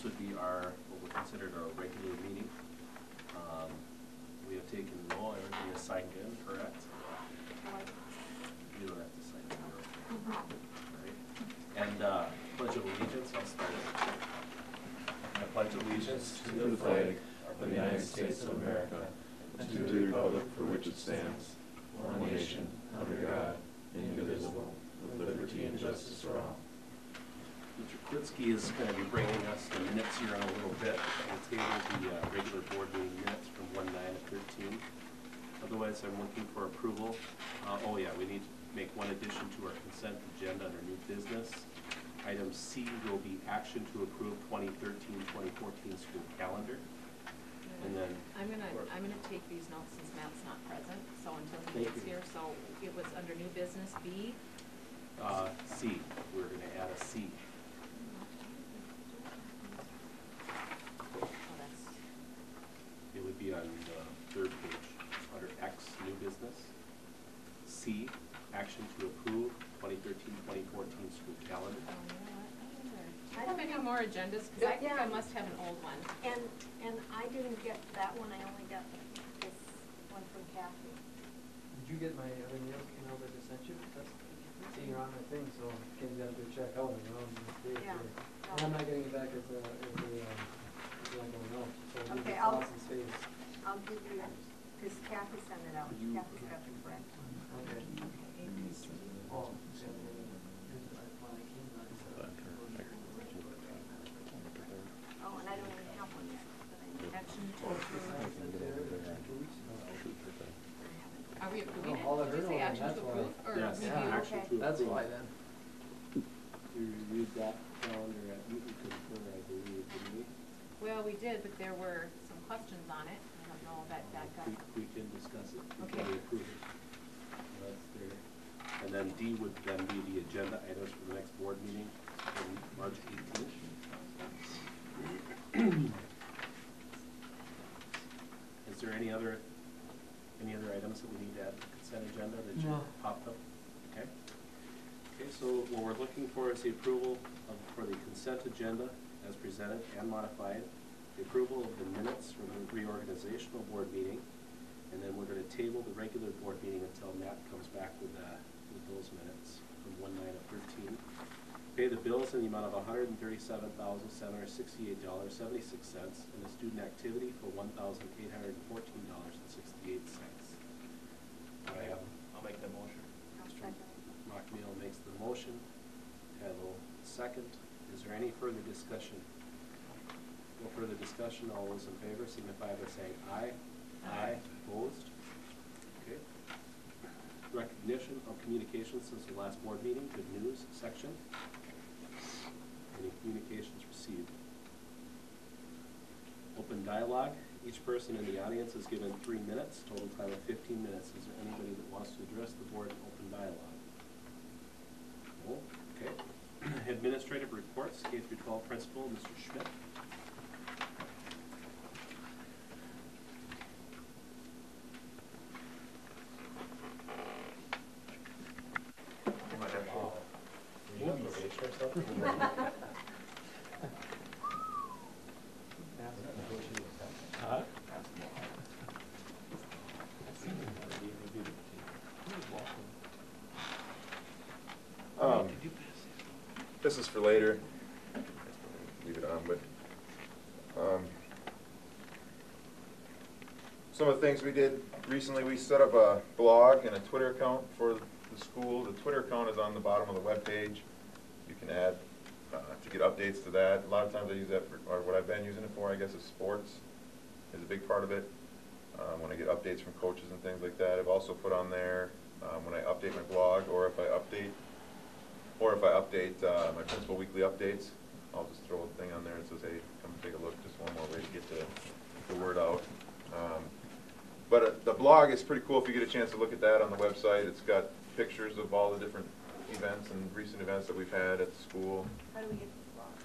This would be our, what we considered our regular meeting. We have taken roll, everything is signed in, correct? You don't have to sign it. Right. And Pledge of Allegiance, I'll start it. I pledge allegiance to the flag of the United States of America and to the republic for which it stands, one nation, under God, indivisible, with liberty and justice for all. Mr. Klitzky is going to be bringing us the minutes here in a little bit. We'll table the regular board meeting minutes from 1/9/13. Otherwise, I'm looking for approval. Oh yeah, we need to make one addition to our consent agenda under new business. Item C will be action to approve 2013-2014 school calendar. And then I'm gonna take these notes since Matt's not present, so until he gets here. So it was under new business B. C. We're going to add a C. Oh, that's. It would be on the third page under X, new business. C, action to approve 2013-2014 school calendar. Oh, you know what? Do you have any more agendas? Because I think I must have an old one. And I didn't get that one, I only got this one from Kathy. Did you get my other email that I sent you? See, you're on my thing, so Ken's got to check out, you know. Yeah. And I'm not getting it back at the like going out. So Okay, I'll space. I'll give you, because Kathy sent it out, Kathy's got the correct one. Okay. ABC. Oh, Oh, and I don't even have one yet, but I need. Action to approve. Are we approving it? I'll let Did her you say know then, action to that's why. approve or Yes, review? Yeah. action Okay. to approve. That's why then. We reviewed that calendar at Newton Confer, I believe, didn't we? Well, we did, but there were some questions on it. I don't know that got. We can discuss it before Okay. we approve it. That's there. And then D would then be the agenda items for the next board meeting on March 18th. Is there any other items that we need to add to the consent agenda that you No. popped up? Okay. Okay, so what we're looking for is the approval for the consent agenda as presented and modified, the approval of the minutes from the reorganizational board meeting, and then we're going to table the regular board meeting until Matt comes back with those minutes from 1/9/13. Pay the bills in the amount of $137,768.76 and the student activity for $1,814.68. I'll make that motion. I'll Mr. second it. Mockmeal makes the motion. Cadwell second. Is there any further discussion? No further discussion. All those in favor signify by saying aye. Aye. Opposed? Okay. Recognition of communications since the last board meeting. Good news section. Any communications received? Open dialogue. Each person in the audience is given 3 minutes, total time of 15 minutes. Is there anybody that wants to address the board in open dialogue? No? Okay. Administrative reports, K through 12 principal, Mr. Schmidt. This is for later. Leave it on, but some of the things we did recently, we set up a blog and a Twitter account for the school. The Twitter account is on the bottom of the web page. You can add to get updates to that. A lot of times I use that for, or what I've been using it for, I guess, is sports is a big part of it. When I get updates from coaches and things like that, I've also put on there when I update my blog, or if I update my principal weekly updates, I'll just throw a thing on there that says, hey, come take a look, just one more way to get the word out. But the blog is pretty cool if you get a chance to look at that on the website. It's got pictures of all the different events and recent events that we've had at the school. How do we get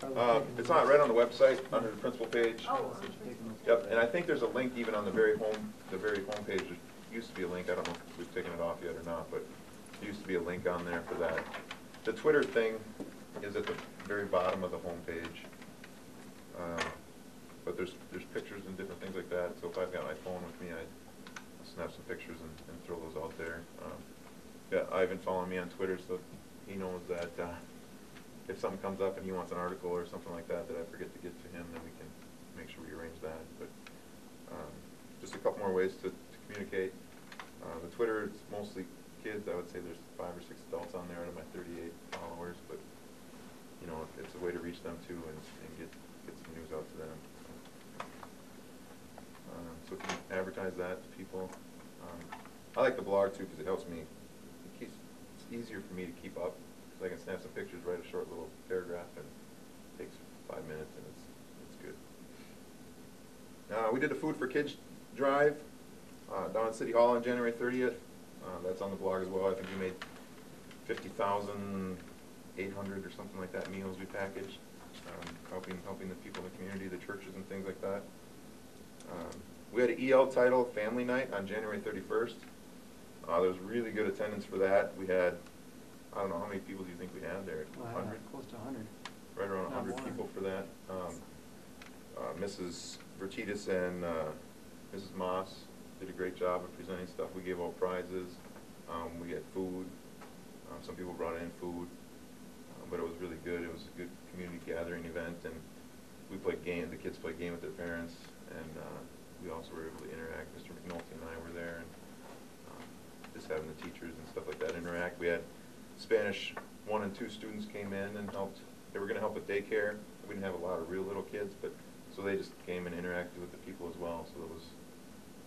this blog? It's on right on the website under the principal page. Oh, Yep, and I think there's a link even on the very home page. There used to be a link. I don't know if we've taken it off yet or not, but there used to be a link on there for that. The Twitter thing is at the very bottom of the home page. but there's pictures and different things like that. So if I've got my phone with me, I'll snap some pictures and throw those out there. Yeah, Ivan following me on Twitter, so he knows that if something comes up and he wants an article or something like that that I forget to get to him, then we can make sure we arrange that. But just a couple more ways to communicate. The Twitter, it's mostly kids. I would say there's 5 or 6 adults on there out of my 38 followers, but you know, it's a way to reach them too and get some news out to them. So if you can advertise that to people. I like the blog too because it helps me. It's easier for me to keep up because I can snap some pictures, write a short little paragraph, and it takes 5 minutes, and it's good. We did a Food for Kids drive down at City Hall on January 30th. That's on the blog as well. I think we made 50,800 or something like that meals we packaged, helping the people in the community, the churches and things like that. We had an EL title family night on January 31st. There was really good attendance for that. We had, I don't know, how many people do you think we had there? 100? Close to 100. Right around Not 100 more. people for that. Mrs. Vertitas and Mrs. Moss did a great job of presenting stuff. We gave out prizes. We had food. Some people brought in food, but it was really good. It was a good community gathering event, and we played game. The kids played game with their parents, and we also were able to interact. Mr. McNulty and I were there, and just having the teachers and stuff like that interact. We had Spanish 1 and 2 students came in and helped. They were going to help with daycare. We didn't have a lot of real little kids, but so they just came and interacted with the people as well. So it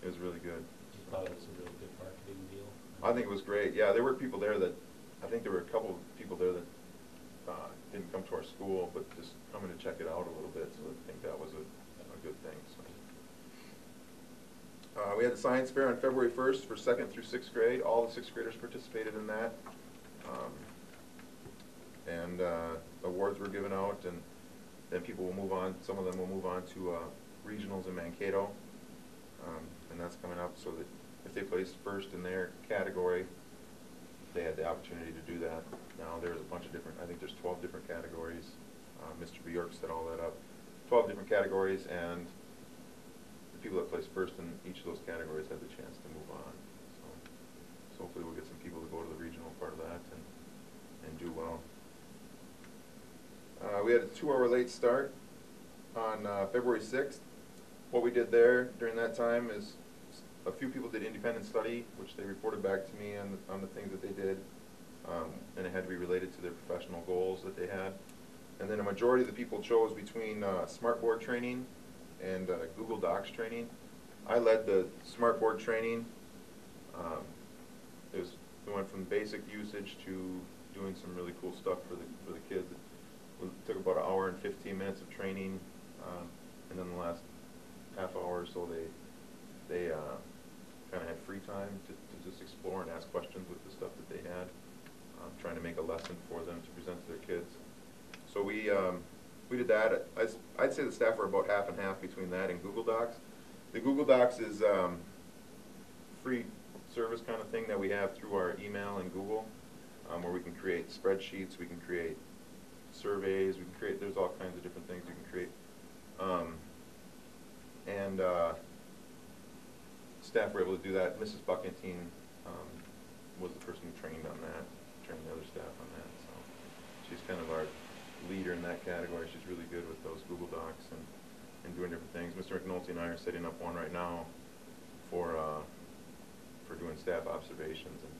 was really good. You thought it was a really good marketing deal? I think it was great. Yeah, there were people there that, I think there were a couple of people there that didn't come to our school, but just coming to check it out a little bit. So I think that was a good thing. So. We had the science fair on February 1st for 2nd through 6th grade. All the 6th graders participated in that. And awards were given out, and then people will move on, some of them will move on to regionals in Mankato. And that's coming up, so that if they placed first in their category, they had the opportunity to do that. Now there's a bunch of different, I think there's 12 different categories. Mr. Bjork set all that up. 12 different categories, and the people that placed first in each of those categories had the chance to move on. So hopefully we'll get some people to go to the regional part of that and do well. We had a 2-hour late start on February 6th. What we did there during that time is a few people did independent study, which they reported back to me on the things that they did, and it had to be related to their professional goals that they had. And then a majority of the people chose between Smartboard training and Google Docs training. I led the Smartboard training. We went from basic usage to doing some really cool stuff for the kids. It took about 1 hour and 15 minutes of training, and then the last half hour or so they kind of had free time to just explore and ask questions with the stuff that they had, trying to make a lesson for them to present to their kids. So we did that. I'd say the staff were about half and half between that and Google Docs. The Google Docs is free service kind of thing that we have through our email and Google, where we can create spreadsheets, we can create surveys, we can create, there's all kinds of different things you can create. Staff were able to do that. Mrs. Buckentine was the person who trained on that, trained the other staff on that. So she's kind of our leader in that category. She's really good with those Google Docs and doing different things. Mr. McNulty and I are setting up one right now for doing staff observations, and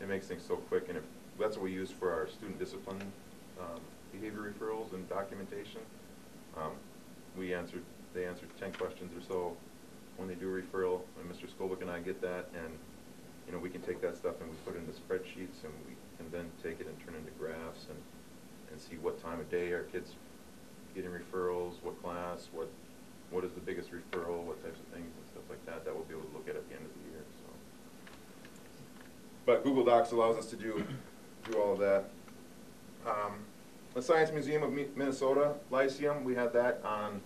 it makes things so quick. And that's what we use for our student discipline behavior referrals and documentation. They answered 10 questions or so when they do a referral, and Mr. Skolbick and I get that, and we can take that stuff and we put it into spreadsheets, and we can then take it and turn it into graphs and see what time of day our kids getting referrals, what class, what is the biggest referral, what types of things and stuff like that. That we'll be able to look at the end of the year. So, but Google Docs allows us to do all of that. The Science Museum of Minnesota Lyceum, we had that on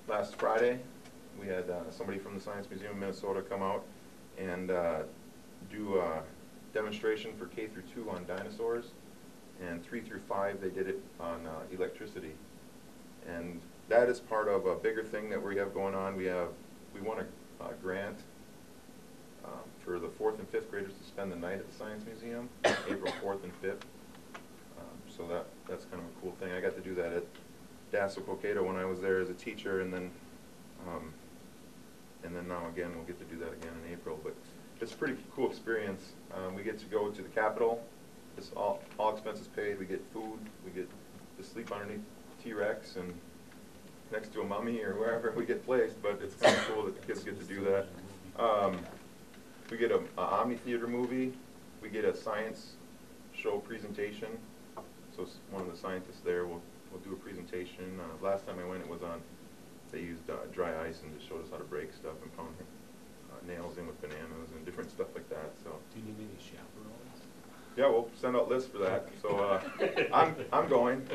last Friday. We had somebody from the Science Museum of Minnesota come out and do a demonstration for K through 2 on dinosaurs, and 3 through 5 they did it on electricity. And that is part of a bigger thing that we have going on. We won a grant for the 4th and 5th graders to spend the night at the Science Museum, April 4th and 5th. So that's kind of a cool thing. I got to do that at Dassel Cokato when I was there as a teacher, and then now again we'll get to do that again in April. But it's a pretty cool experience. We get to go to the Capitol. It's all expenses paid. We get food. We get to sleep underneath T-Rex and next to a mummy or wherever we get placed. But it's kind of cool that the kids get to do that. We get an Omni Theater movie. We get a science show presentation. So one of the scientists there will do a presentation. Last time I went, it was on. They used dry ice and just showed us how to break stuff and pound nails in with bananas and different stuff like that. So. Do you need any chaperones? Yeah, we'll send out lists for that. So I'm going.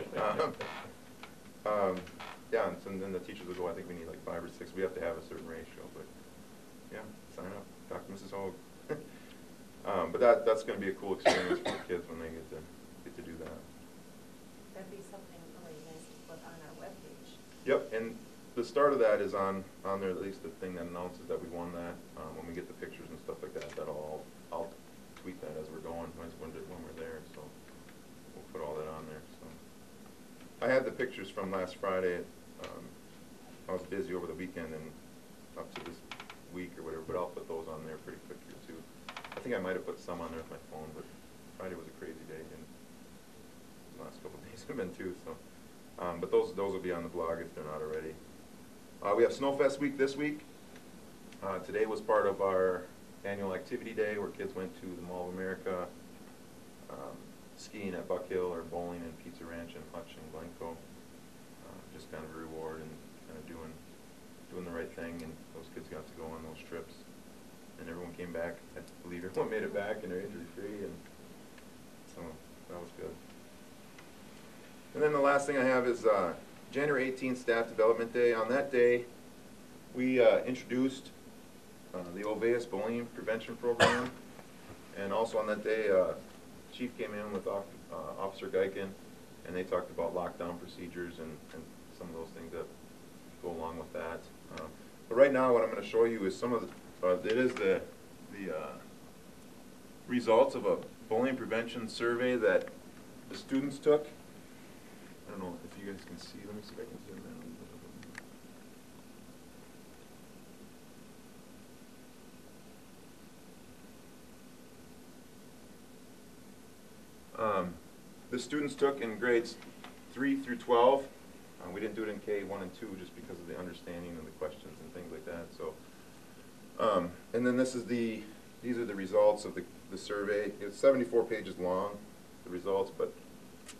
Yeah, and then the teachers will go. I think we need like 5 or 6. We have to have a certain ratio, but yeah, sign up. Talk to Mrs. Hogue. But that's going to be a cool experience for the kids when they get to do that. That'd be something really nice to put on our webpage. Yep, and the start of that is on there, at least the thing that announces that we won that. When we get the pictures and stuff like that, I'll tweet that as we're going, when we're there. So we'll put all that on there. So I had the pictures from last Friday. I was busy over the weekend and up to this week or whatever, but I'll put those on there pretty quick here too. I think I might have put some on there with my phone, but Friday was a crazy day, and the last couple of days have been too. So, but those will be on the blog if they're not already. We have Snowfest week this week. Today was part of our annual activity day where kids went to the Mall of America, skiing at Buck Hill, or bowling in Pizza Ranch and Hutch and Glencoe. Just kind of a reward and kind of doing the right thing, and those kids got to go on those trips. And everyone came back. I believe everyone made it back and they're injury-free, and so that was good. And then the last thing I have is January 18th, Staff Development Day. On that day, we introduced the Oveus Bullying Prevention Program, and also on that day, Chief came in with Officer Geiken, and they talked about lockdown procedures and some of those things that go along with that. But right now, what I'm going to show you is some of the results of a bullying prevention survey that the students took. I don't know if you guys can see. Let me see if I can zoom in. The students took in grades 3 through 12. We didn't do it in K1 and 2 just because of the understanding of the questions and things like that. So, and then these are the results of the survey. It's 74 pages long, the results, but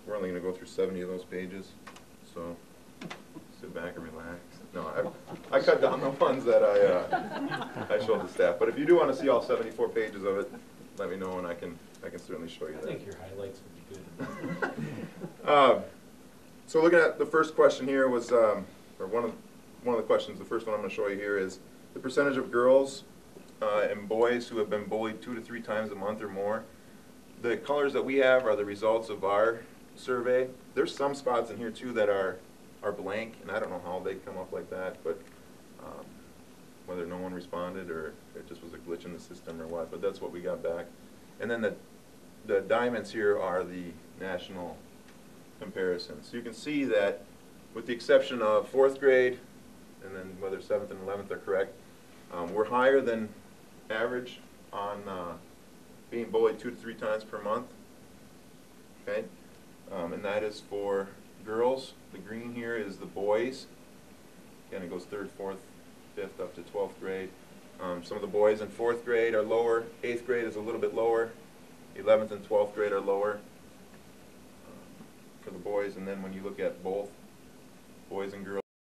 we're only going to go through 70 of those pages. So sit back and relax. No, I cut down the ones that I showed the staff. But if you do want to see all 74 pages of it, let me know and I can certainly show you that. I think your highlights would be good. So looking at the first question here was, or one of the questions, the first one I'm going to show you here is the percentage of girls and boys who have been bullied 2 to 3 times a month or more. The colors that we have are the results of our survey. There's some spots in here too that are blank, and I don't know how they come up like that, but whether no one responded or it just was a glitch in the system or what, but that's what we got back. And then the diamonds here are the national comparison. So you can see that with the exception of 4th grade, and then whether 7th and 11th are correct, we're higher than average on being bullied 2 to 3 times per month. Okay, and that is for girls. The green here is the boys. Again, it goes 3rd, 4th, 5th up to 12th grade. Some of the boys in 4th grade are lower. 8th grade is a little bit lower. 11th and 12th grade are lower for the boys. And then when you look at both boys and girls,